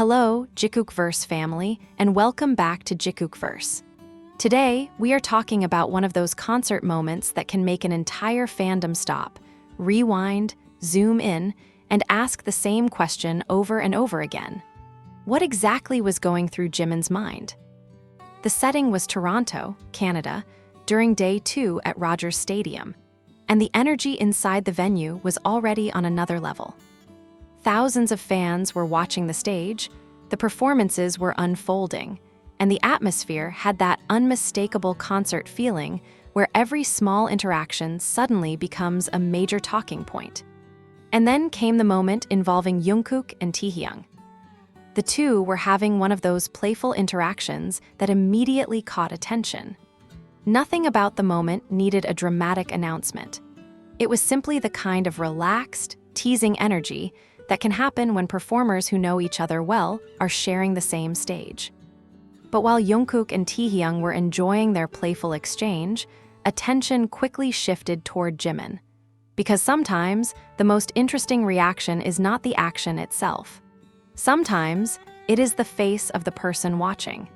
Hello, JikookVerse family, and welcome back to JikookVerse. Today, we are talking about one of those concert moments that can make an entire fandom stop, rewind, zoom in, and ask the same question over and over again. What exactly was going through Jimin's mind? The setting was Toronto, Canada, during day 2 at Rogers Stadium, and the energy inside the venue was already on another level. Thousands of fans were watching the stage, the performances were unfolding, and the atmosphere had that unmistakable concert feeling where every small interaction suddenly becomes a major talking point. And then came the moment involving Jungkook and Taehyung. The two were having one of those playful interactions that immediately caught attention. Nothing about the moment needed a dramatic announcement. It was simply the kind of relaxed, teasing energy that can happen when performers who know each other well are sharing the same stage. But while Jungkook and Taehyung were enjoying their playful exchange, attention quickly shifted toward Jimin. Because sometimes, the most interesting reaction is not the action itself. Sometimes, it is the face of the person watching.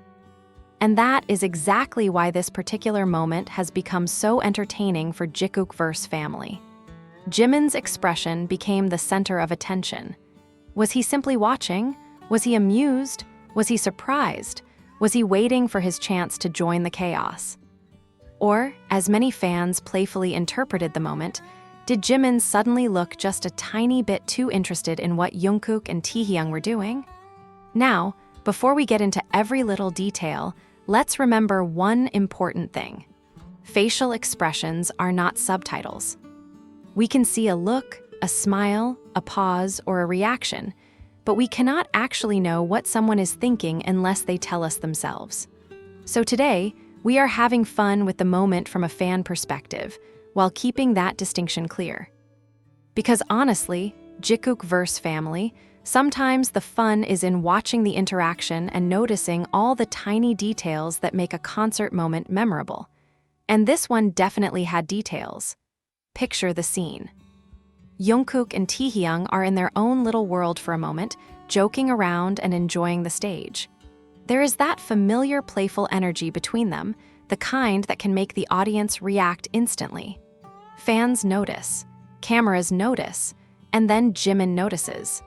And that is exactly why this particular moment has become so entertaining for JikookVerse family. Jimin's expression became the center of attention. Was he simply watching? Was he amused? Was he surprised? Was he waiting for his chance to join the chaos? Or, as many fans playfully interpreted the moment, did Jimin suddenly look just a tiny bit too interested in what Jungkook and Taehyung were doing? Now, before we get into every little detail, let's remember one important thing. Facial expressions are not subtitles. We can see a look, a smile, a pause, or a reaction, but we cannot actually know what someone is thinking unless they tell us themselves. So today, we are having fun with the moment from a fan perspective, while keeping that distinction clear. Because honestly, JikookVerse family, sometimes the fun is in watching the interaction and noticing all the tiny details that make a concert moment memorable. And this one definitely had details. Picture the scene. Jungkook and Taehyung are in their own little world for a moment, joking around and enjoying the stage. There is that familiar playful energy between them, the kind that can make the audience react instantly. Fans notice, cameras notice, and then Jimin notices.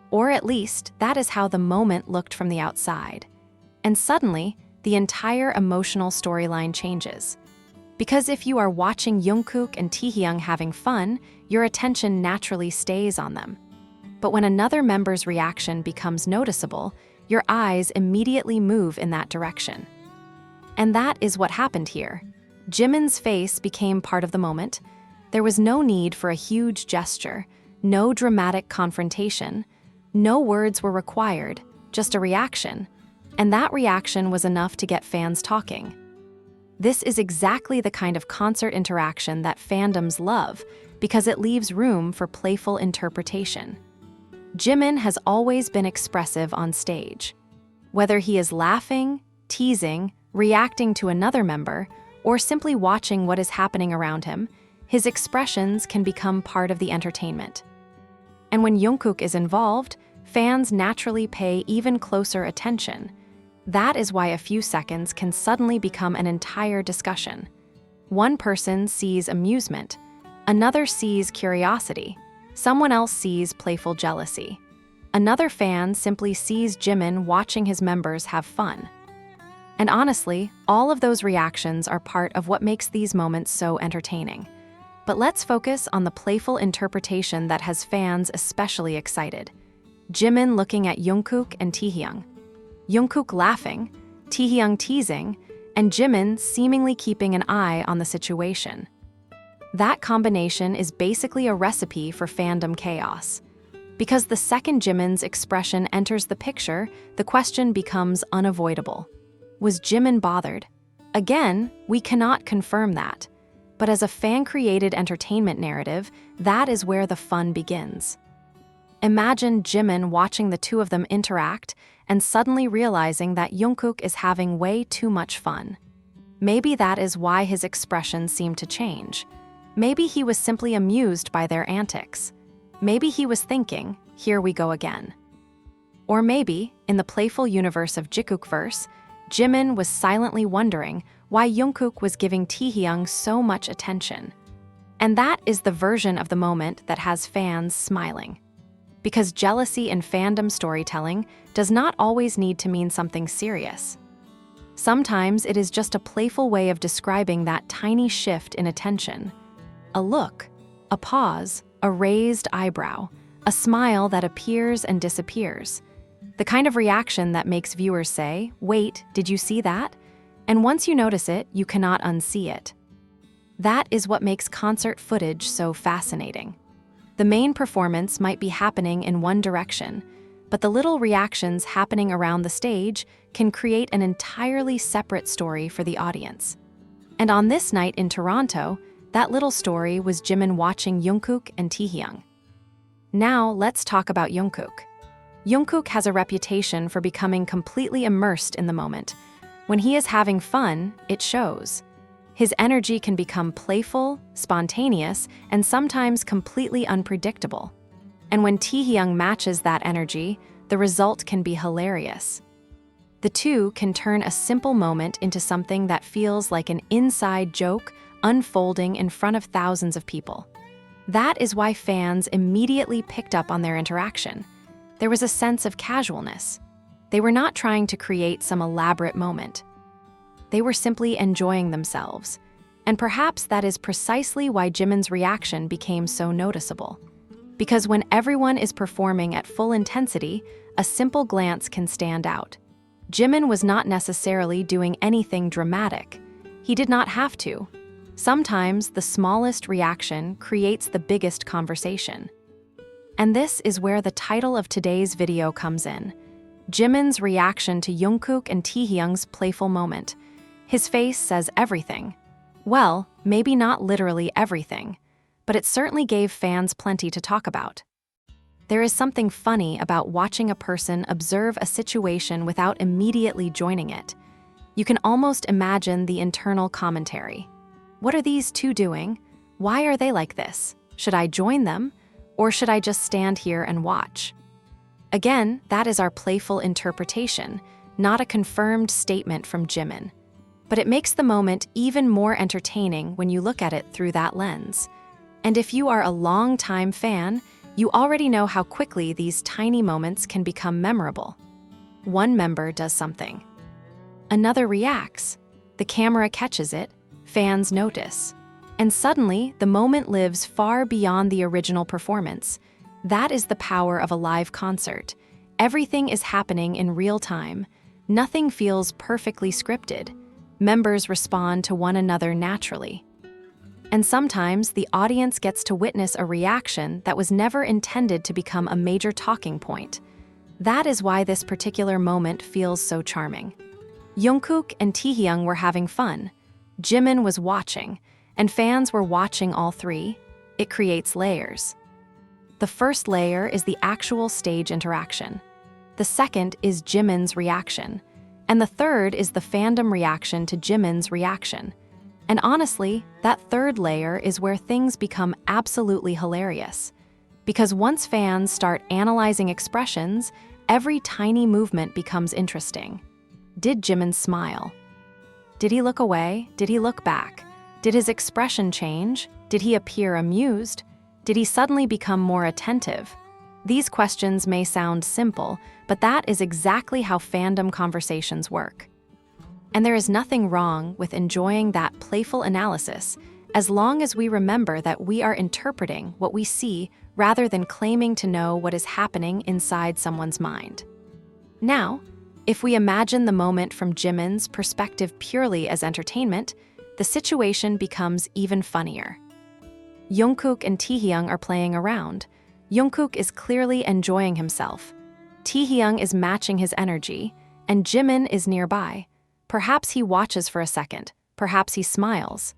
Or at least, that is how the moment looked from the outside. And suddenly, the entire emotional storyline changes. Because if you are watching Jungkook and Taehyung having fun, your attention naturally stays on them. But when another member's reaction becomes noticeable, your eyes immediately move in that direction. And that is what happened here. Jimin's face became part of the moment. There was no need for a huge gesture, no dramatic confrontation, no words were required, just a reaction. And that reaction was enough to get fans talking. This is exactly the kind of concert interaction that fandoms love because it leaves room for playful interpretation. Jimin has always been expressive on stage. Whether he is laughing, teasing, reacting to another member, or simply watching what is happening around him, his expressions can become part of the entertainment. And when Jungkook is involved, fans naturally pay even closer attention. That is why a few seconds can suddenly become an entire discussion. One person sees amusement, another sees curiosity, someone else sees playful jealousy. Another fan simply sees Jimin watching his members have fun. And honestly, all of those reactions are part of what makes these moments so entertaining. But let's focus on the playful interpretation that has fans especially excited. Jimin looking at Jungkook and Taehyung. Jungkook laughing, Taehyung teasing, and Jimin seemingly keeping an eye on the situation. That combination is basically a recipe for fandom chaos. Because the second Jimin's expression enters the picture, the question becomes unavoidable. Was Jimin bothered? Again, we cannot confirm that. But as a fan-created entertainment narrative, that is where the fun begins. Imagine Jimin watching the two of them interact and suddenly realizing that Jungkook is having way too much fun. Maybe that is why his expression seemed to change. Maybe he was simply amused by their antics. Maybe he was thinking, here we go again. Or maybe, in the playful universe of JikookVerse, Jimin was silently wondering why Jungkook was giving Taehyung so much attention. And that is the version of the moment that has fans smiling. Because jealousy in fandom storytelling does not always need to mean something serious. Sometimes it is just a playful way of describing that tiny shift in attention. A look, a pause, a raised eyebrow, a smile that appears and disappears. The kind of reaction that makes viewers say, "Wait, did you see that?" And once you notice it, you cannot unsee it. That is what makes concert footage so fascinating. The main performance might be happening in one direction, but the little reactions happening around the stage can create an entirely separate story for the audience. And on this night in Toronto, that little story was Jimin watching Jungkook and Taehyung. Now let's talk about Jungkook. Jungkook has a reputation for becoming completely immersed in the moment. When he is having fun, it shows. His energy can become playful, spontaneous, and sometimes completely unpredictable. And when Taehyung matches that energy, the result can be hilarious. The two can turn a simple moment into something that feels like an inside joke unfolding in front of thousands of people. That is why fans immediately picked up on their interaction. There was a sense of casualness. They were not trying to create some elaborate moment. They were simply enjoying themselves. And perhaps that is precisely why Jimin's reaction became so noticeable. Because when everyone is performing at full intensity, a simple glance can stand out. Jimin was not necessarily doing anything dramatic. He did not have to. Sometimes the smallest reaction creates the biggest conversation. And this is where the title of today's video comes in. Jimin's reaction to Jungkook and Taehyung's playful moment. His face says everything. Well, maybe not literally everything, but it certainly gave fans plenty to talk about. There is something funny about watching a person observe a situation without immediately joining it. You can almost imagine the internal commentary. What are these two doing? Why are they like this? Should I join them? Or should I just stand here and watch? Again, that is our playful interpretation, not a confirmed statement from Jimin. But it makes the moment even more entertaining when you look at it through that lens. And if you are a long-time fan, you already know how quickly these tiny moments can become memorable. One member does something. Another reacts. The camera catches it, fans notice. And suddenly, the moment lives far beyond the original performance. That is the power of a live concert. Everything is happening in real time. Nothing feels perfectly scripted. Members respond to one another naturally. And sometimes the audience gets to witness a reaction that was never intended to become a major talking point. That is why this particular moment feels so charming. Jungkook and Taehyung were having fun. Jimin was watching, and fans were watching all three. It creates layers. The first layer is the actual stage interaction. The second is Jimin's reaction. And the third is the fandom reaction to Jimin's reaction. And honestly, that third layer is where things become absolutely hilarious. Because once fans start analyzing expressions, every tiny movement becomes interesting. Did Jimin smile? Did he look away? Did he look back? Did his expression change? Did he appear amused? Did he suddenly become more attentive? These questions may sound simple, but that is exactly how fandom conversations work. And there is nothing wrong with enjoying that playful analysis, as long as we remember that we are interpreting what we see rather than claiming to know what is happening inside someone's mind. Now, if we imagine the moment from Jimin's perspective purely as entertainment, the situation becomes even funnier. Jungkook and Taehyung are playing around. Jungkook is clearly enjoying himself. Taehyung is matching his energy, and Jimin is nearby. Perhaps he watches for a second. Perhaps he smiles.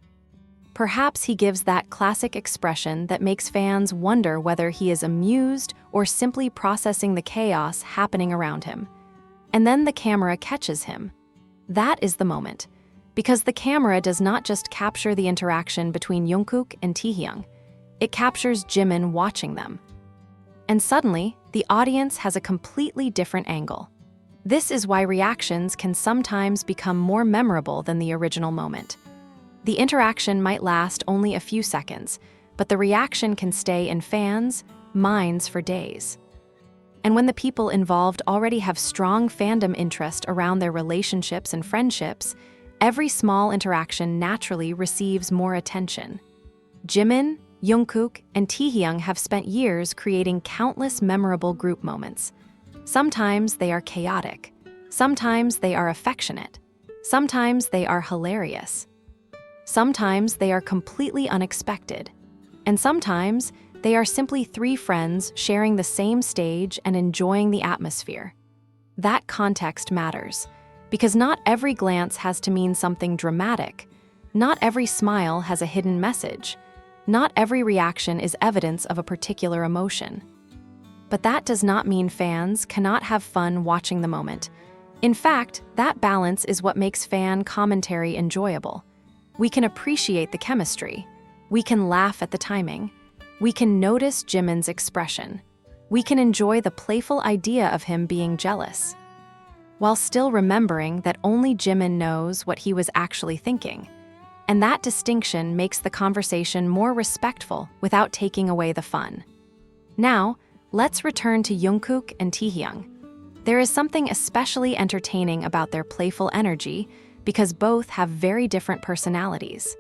Perhaps he gives that classic expression that makes fans wonder whether he is amused or simply processing the chaos happening around him. And then the camera catches him. That is the moment. Because the camera does not just capture the interaction between Jungkook and Taehyung, it captures Jimin watching them. And suddenly, the audience has a completely different angle. This is why reactions can sometimes become more memorable than the original moment. The interaction might last only a few seconds, but the reaction can stay in fans' minds for days. And when the people involved already have strong fandom interest around their relationships and friendships, every small interaction naturally receives more attention. Jimin, Jungkook, and Taehyung have spent years creating countless memorable group moments. Sometimes they are chaotic, sometimes they are affectionate, sometimes they are hilarious, sometimes they are completely unexpected, and sometimes they are simply three friends sharing the same stage and enjoying the atmosphere. That context matters, because not every glance has to mean something dramatic. Not every smile has a hidden message. Not every reaction is evidence of a particular emotion. But that does not mean fans cannot have fun watching the moment. In fact, that balance is what makes fan commentary enjoyable. We can appreciate the chemistry. We can laugh at the timing. We can notice Jimin's expression. We can enjoy the playful idea of him being jealous, while still remembering that only Jimin knows what he was actually thinking. And that distinction makes the conversation more respectful without taking away the fun. Now, let's return to Jungkook and Taehyung. There is something especially entertaining about their playful energy because both have very different personalities.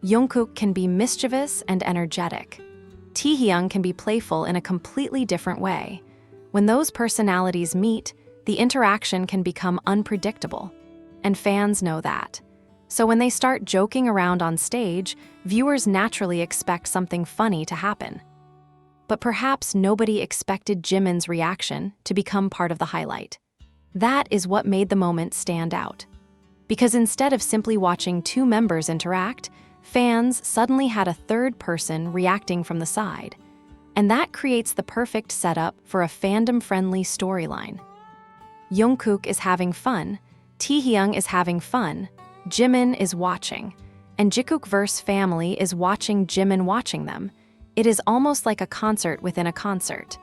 Jungkook can be mischievous and energetic. Taehyung can be playful in a completely different way. When those personalities meet, the interaction can become unpredictable, and fans know that. So when they start joking around on stage, viewers naturally expect something funny to happen. But perhaps nobody expected Jimin's reaction to become part of the highlight. That is what made the moment stand out. Because instead of simply watching two members interact, fans suddenly had a third person reacting from the side. And that creates the perfect setup for a fandom-friendly storyline. Jungkook is having fun, Taehyung is having fun, Jimin is watching, and JikookVerse family is watching Jimin watching them. It is almost like a concert within a concert.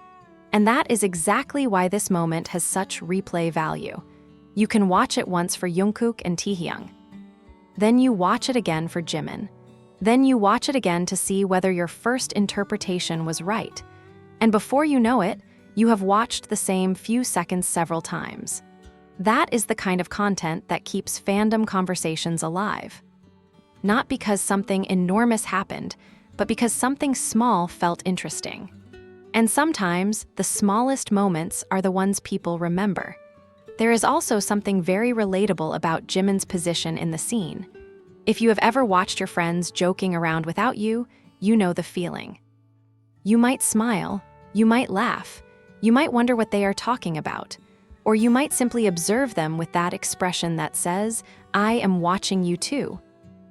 And that is exactly why this moment has such replay value. You can watch it once for Jungkook and Taehyung. Then you watch it again for Jimin. Then you watch it again to see whether your first interpretation was right. And before you know it, you have watched the same few seconds several times. That is the kind of content that keeps fandom conversations alive. Not because something enormous happened, but because something small felt interesting. And sometimes, the smallest moments are the ones people remember. There is also something very relatable about Jimin's position in the scene. If you have ever watched your friends joking around without you, you know the feeling. You might smile, you might laugh, you might wonder what they are talking about, or you might simply observe them with that expression that says, "I am watching you too."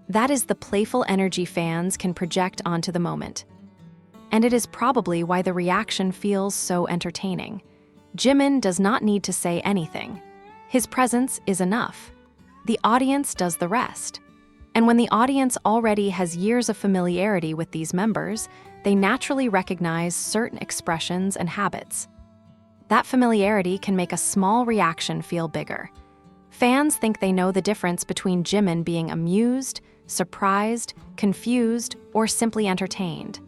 That is the playful energy fans can project onto the moment. And it is probably why the reaction feels so entertaining. Jimin does not need to say anything. His presence is enough. The audience does the rest. And when the audience already has years of familiarity with these members, they naturally recognize certain expressions and habits. That familiarity can make a small reaction feel bigger. Fans think they know the difference between Jimin being amused, surprised, confused, or simply entertained.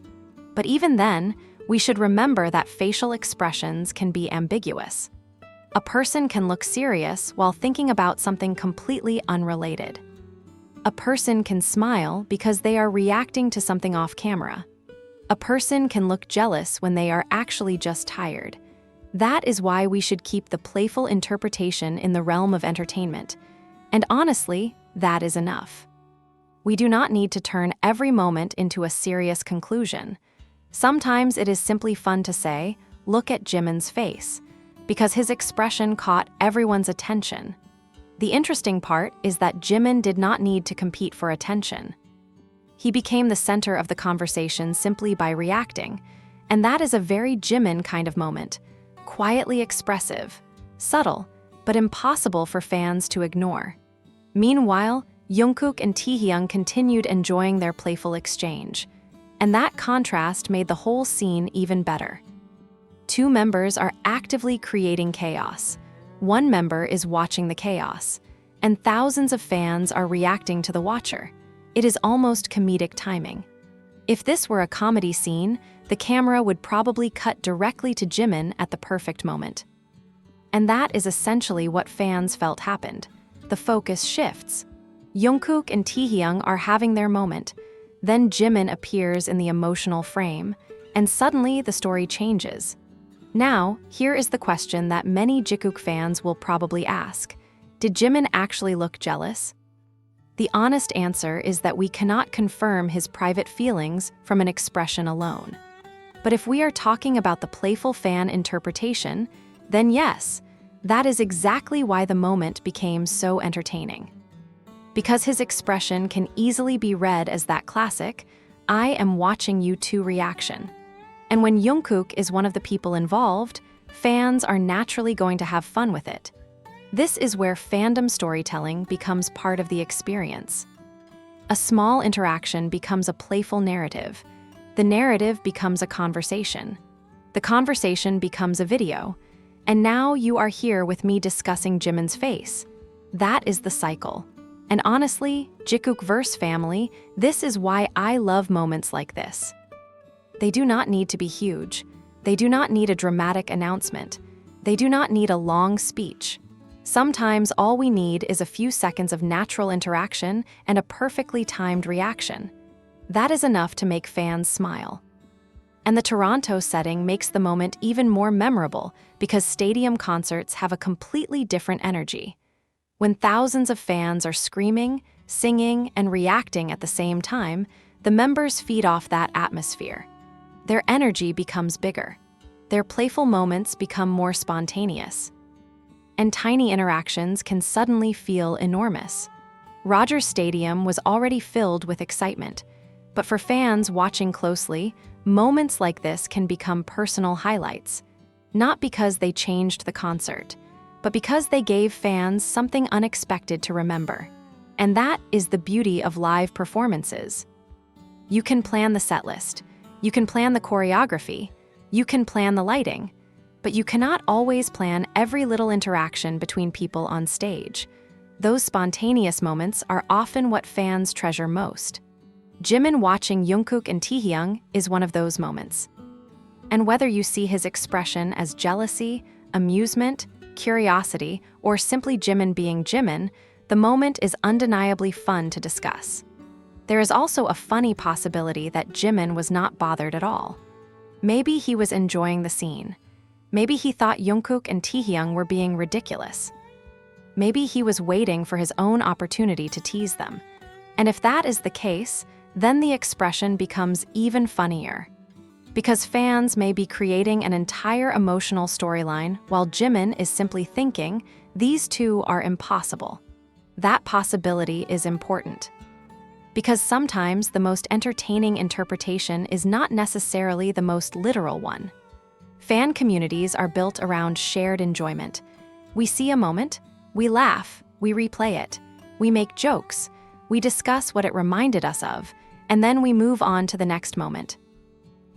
But even then, we should remember that facial expressions can be ambiguous. A person can look serious while thinking about something completely unrelated. A person can smile because they are reacting to something off camera. A person can look jealous when they are actually just tired. That is why we should keep the playful interpretation in the realm of entertainment. And honestly, that is enough. We do not need to turn every moment into a serious conclusion. Sometimes it is simply fun to say, "Look at Jimin's face," because his expression caught everyone's attention. The interesting part is that Jimin did not need to compete for attention. He became the center of the conversation simply by reacting, and that is a very Jimin kind of moment. Quietly expressive, subtle, but impossible for fans to ignore. Meanwhile, Jungkook and Taehyung continued enjoying their playful exchange, and that contrast made the whole scene even better. Two members are actively creating chaos. One member is watching the chaos, and thousands of fans are reacting to the watcher. It is almost comedic timing. If this were a comedy scene, the camera would probably cut directly to Jimin at the perfect moment. And that is essentially what fans felt happened. The focus shifts. Jungkook and Taehyung are having their moment. Then Jimin appears in the emotional frame, and suddenly the story changes. Now, here is the question that many Jikook fans will probably ask. Did Jimin actually look jealous? The honest answer is that we cannot confirm his private feelings from an expression alone. But if we are talking about the playful fan interpretation, then yes, that is exactly why the moment became so entertaining. Because his expression can easily be read as that classic, "I am watching you two" reaction. And when Jungkook is one of the people involved, fans are naturally going to have fun with it. This is where fandom storytelling becomes part of the experience. A small interaction becomes a playful narrative. The narrative becomes a conversation. The conversation becomes a video. And now you are here with me discussing Jimin's face. That is the cycle. And honestly, JikookVerse family, this is why I love moments like this. They do not need to be huge. They do not need a dramatic announcement. They do not need a long speech. Sometimes all we need is a few seconds of natural interaction and a perfectly timed reaction. That is enough to make fans smile. And the Toronto setting makes the moment even more memorable because stadium concerts have a completely different energy. When thousands of fans are screaming, singing, and reacting at the same time, the members feed off that atmosphere. Their energy becomes bigger. Their playful moments become more spontaneous. And tiny interactions can suddenly feel enormous. Rogers Stadium was already filled with excitement, but for fans watching closely, moments like this can become personal highlights, not because they changed the concert, but because they gave fans something unexpected to remember. And that is the beauty of live performances. You can plan the set list, you can plan the choreography, you can plan the lighting, but you cannot always plan every little interaction between people on stage. Those spontaneous moments are often what fans treasure most. Jimin watching Jungkook and Taehyung is one of those moments. And whether you see his expression as jealousy, amusement, curiosity, or simply Jimin being Jimin, the moment is undeniably fun to discuss. There is also a funny possibility that Jimin was not bothered at all. Maybe he was enjoying the scene. Maybe he thought Jungkook and Taehyung were being ridiculous. Maybe he was waiting for his own opportunity to tease them. And if that is the case, then the expression becomes even funnier. Because fans may be creating an entire emotional storyline while Jimin is simply thinking, these two are impossible. That possibility is important. Because sometimes the most entertaining interpretation is not necessarily the most literal one. Fan communities are built around shared enjoyment. We see a moment, we laugh, we replay it, we make jokes, we discuss what it reminded us of, and then we move on to the next moment.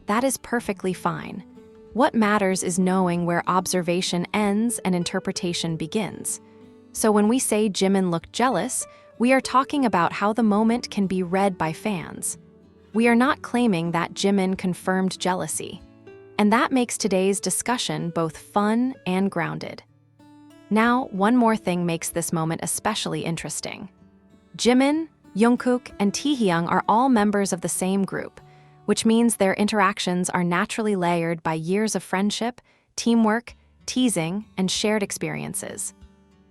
That is perfectly fine. What matters is knowing where observation ends and interpretation begins. So when we say Jimin looked jealous, we are talking about how the moment can be read by fans. We are not claiming that Jimin confirmed jealousy. And that makes today's discussion both fun and grounded. Now, one more thing makes this moment especially interesting. Jimin, Jungkook, and Taehyung are all members of the same group, which means their interactions are naturally layered by years of friendship, teamwork, teasing, and shared experiences.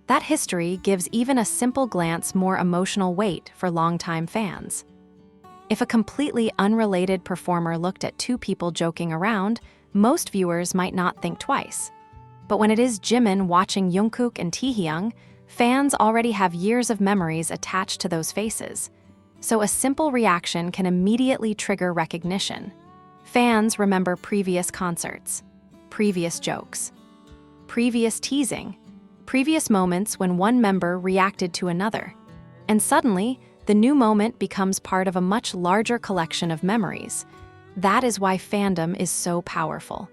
That history gives even a simple glance more emotional weight for longtime fans. If a completely unrelated performer looked at two people joking around, most viewers might not think twice. But when it is Jimin watching Jungkook and Taehyung, fans already have years of memories attached to those faces. So a simple reaction can immediately trigger recognition. Fans remember previous concerts, previous jokes, previous teasing, previous moments when one member reacted to another. And suddenly, the new moment becomes part of a much larger collection of memories. That is why fandom is so powerful.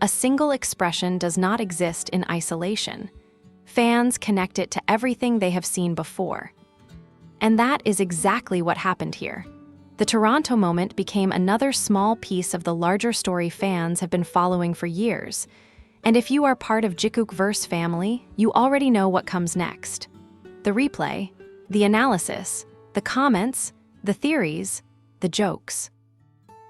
A single expression does not exist in isolation. Fans connect it to everything they have seen before. And that is exactly what happened here. The Toronto moment became another small piece of the larger story fans have been following for years. And if you are part of JikookVerse family, you already know what comes next. The replay, the analysis, the comments, the theories, the jokes.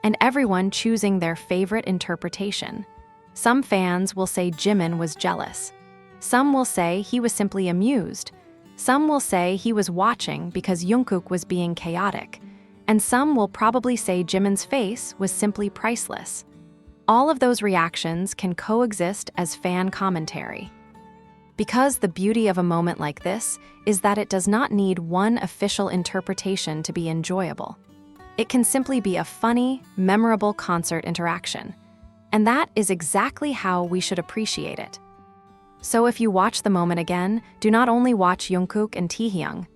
And everyone choosing their favorite interpretation. Some fans will say Jimin was jealous. Some will say he was simply amused. Some will say he was watching because Jungkook was being chaotic. And some will probably say Jimin's face was simply priceless. All of those reactions can coexist as fan commentary. Because the beauty of a moment like this is that it does not need one official interpretation to be enjoyable. It can simply be a funny, memorable concert interaction. And that is exactly how we should appreciate it. So if you watch the moment again, do not only watch Jungkook and Taehyung.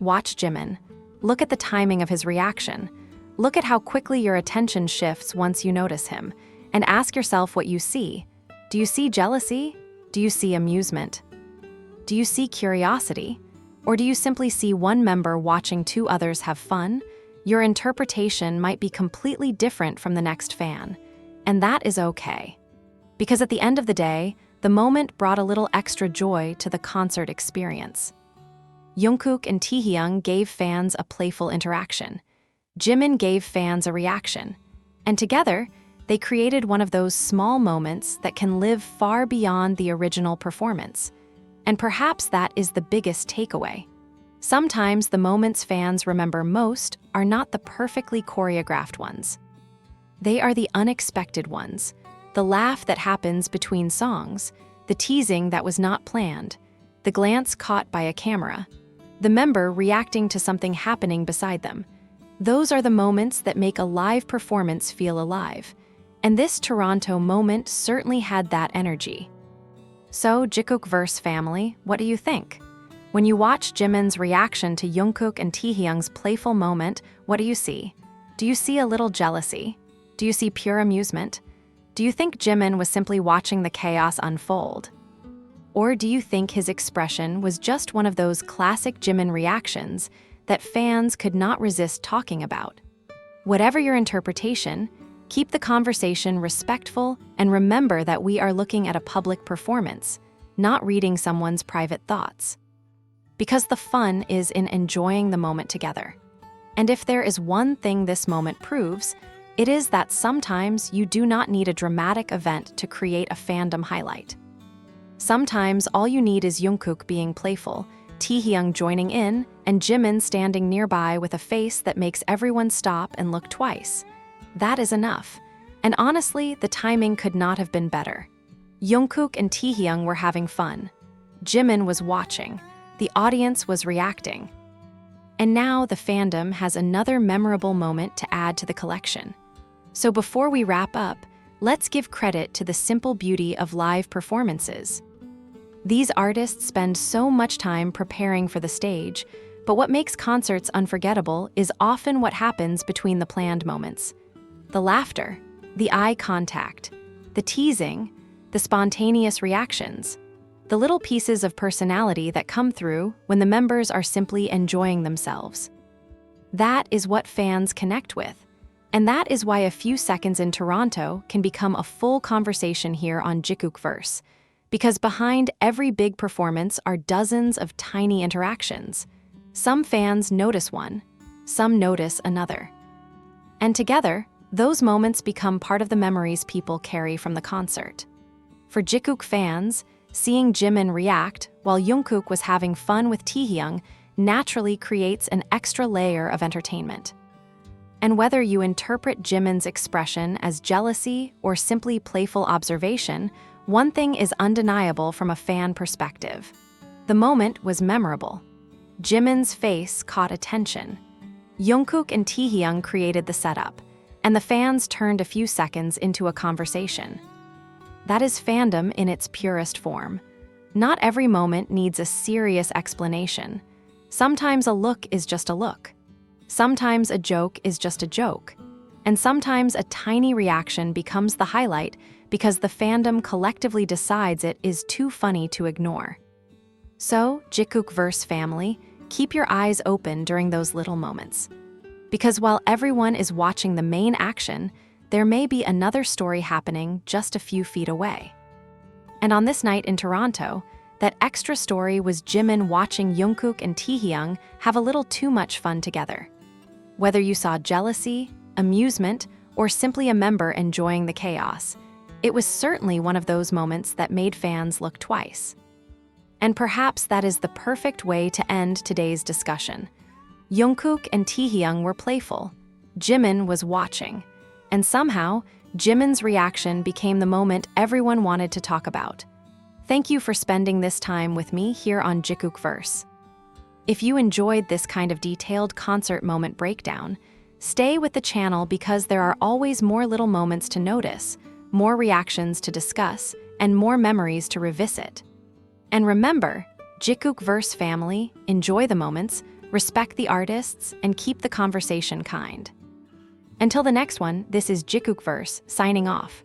Watch Jimin. Look at the timing of his reaction. Look at how quickly your attention shifts once you notice him. And ask yourself what you see. Do you see jealousy? Do you see amusement? Do you see curiosity? Or do you simply see one member watching two others have fun? Your interpretation might be completely different from the next fan. And that is okay. Because at the end of the day, the moment brought a little extra joy to the concert experience. Jungkook and Taehyung gave fans a playful interaction. Jimin gave fans a reaction. And together, they created one of those small moments that can live far beyond the original performance. And perhaps that is the biggest takeaway. Sometimes the moments fans remember most are not the perfectly choreographed ones. They are the unexpected ones, the laugh that happens between songs, the teasing that was not planned, the glance caught by a camera, the member reacting to something happening beside them. Those are the moments that make a live performance feel alive. And this Toronto moment certainly had that energy. So, JikookVerse family, what do you think? When you watch Jimin's reaction to Jungkook and Taehyung's playful moment, what do you see? Do you see a little jealousy? Do you see pure amusement? Do you think Jimin was simply watching the chaos unfold? Or do you think his expression was just one of those classic Jimin reactions that fans could not resist talking about? Whatever your interpretation, keep the conversation respectful and remember that we are looking at a public performance, not reading someone's private thoughts. Because the fun is in enjoying the moment together. And if there is one thing this moment proves, it is that sometimes you do not need a dramatic event to create a fandom highlight. Sometimes all you need is Jungkook being playful, Taehyung joining in, and Jimin standing nearby with a face that makes everyone stop and look twice. That is enough. And honestly, the timing could not have been better. Jungkook and Taehyung were having fun. Jimin was watching. The audience was reacting. And now the fandom has another memorable moment to add to the collection. So before we wrap up, let's give credit to the simple beauty of live performances. These artists spend so much time preparing for the stage, but what makes concerts unforgettable is often what happens between the planned moments. The laughter, the eye contact, the teasing, the spontaneous reactions, the little pieces of personality that come through when the members are simply enjoying themselves. That is what fans connect with, and that is why a few seconds in Toronto can become a full conversation here on JikookVerse, because behind every big performance are dozens of tiny interactions. Some fans notice one, some notice another. And together, those moments become part of the memories people carry from the concert. For Jikook fans, seeing Jimin react while Jungkook was having fun with Taehyung naturally creates an extra layer of entertainment. And whether you interpret Jimin's expression as jealousy or simply playful observation, one thing is undeniable from a fan perspective. The moment was memorable. Jimin's face caught attention. Jungkook and Taehyung created the setup, and the fans turned a few seconds into a conversation. That is fandom in its purest form. Not every moment needs a serious explanation. Sometimes a look is just a look. Sometimes a joke is just a joke. And sometimes a tiny reaction becomes the highlight because the fandom collectively decides it is too funny to ignore. So, JikookVerse family, keep your eyes open during those little moments. Because while everyone is watching the main action, there may be another story happening just a few feet away. And on this night in Toronto, that extra story was Jimin watching Jungkook and Taehyung have a little too much fun together. Whether you saw jealousy, amusement, or simply a member enjoying the chaos, it was certainly one of those moments that made fans look twice. And perhaps that is the perfect way to end today's discussion. Jungkook and Taehyung were playful. Jimin was watching. And somehow, Jimin's reaction became the moment everyone wanted to talk about. Thank you for spending this time with me here on JikookVerse. If you enjoyed this kind of detailed concert moment breakdown, stay with the channel because there are always more little moments to notice, more reactions to discuss, and more memories to revisit. And remember, JikookVerse family, enjoy the moments, respect the artists, and keep the conversation kind. Until the next one, this is JikookVerse signing off.